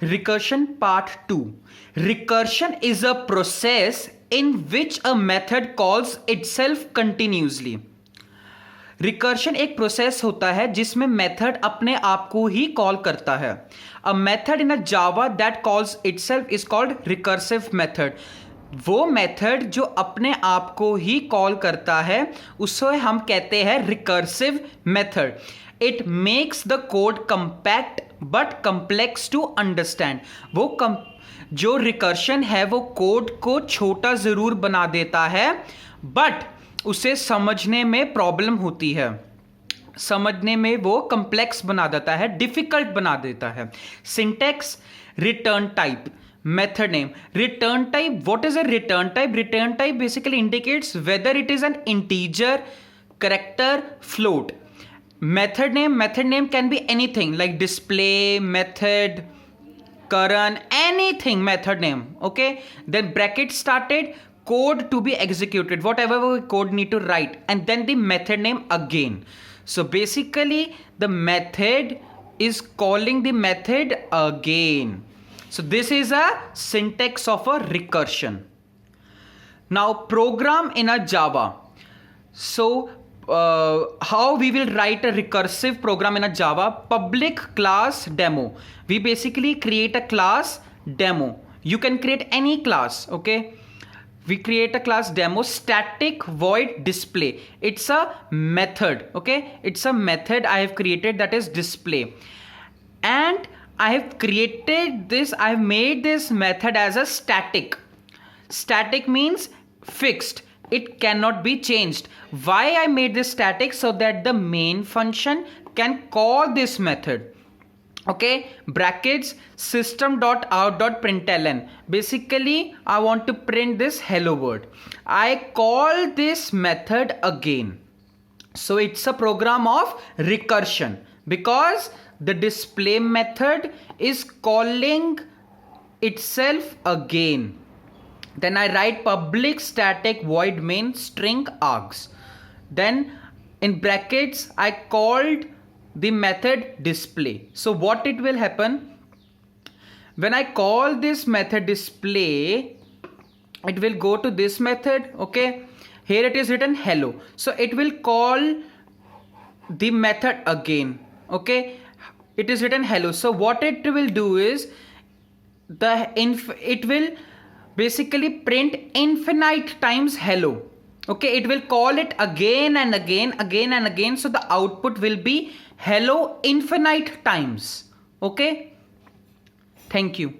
Recursion Part 2. Recursion is a process in which a method calls itself continuously. Recursion एक process होता है जिसमें method अपने आप को ही कॉल करता है. A method in a Java that calls itself is called recursive method. वो मेथड जो अपने आप को ही कॉल करता है उसे हम कहते हैं recursive method. It makes the code compact but complex to understand. जो रिकर्शन है वो कोड को छोटा जरूर बना देता है बट उसे समझने में प्रॉब्लम होती है. समझने में वो कंप्लेक्स बना देता है, डिफिकल्ट बना देता है. Syntax, return type, method name. Return type, what is a return type? Return type basically indicates whether it is an integer, character, float. Method name can be anything like display, method, current, anything method name. Okay, then bracket started, code to be executed, whatever we code need to write, and then the method name again. So basically the method is calling the method again. So this is a syntax of a recursion. Now program in a Java. So how we will write a recursive program in a Java? Public class demo. We basically create a class demo. You can create any class, okay? We create a class demo, static void display. It's a method, okay? It's a method I have created that is display. And I have created this, I have made this method as a static. Static means fixed. It cannot be changed. Why I made this static? So that the main function can call this method. Okay, brackets system.out.println. Basically, I want to print this hello world. I call this method again. So it's a program of recursion because the display method is calling itself again. Then I write public static void main string args. Then in brackets I called the method display. So what it will happen when I call this method display, it will go to this method. Okay, here it is written hello, so it will call the method again. Okay, it is written hello. So what it will do is it will basically print infinite times hello. Okay, it will call it again and again and again, so the output will be hello infinite times. Okay, thank you.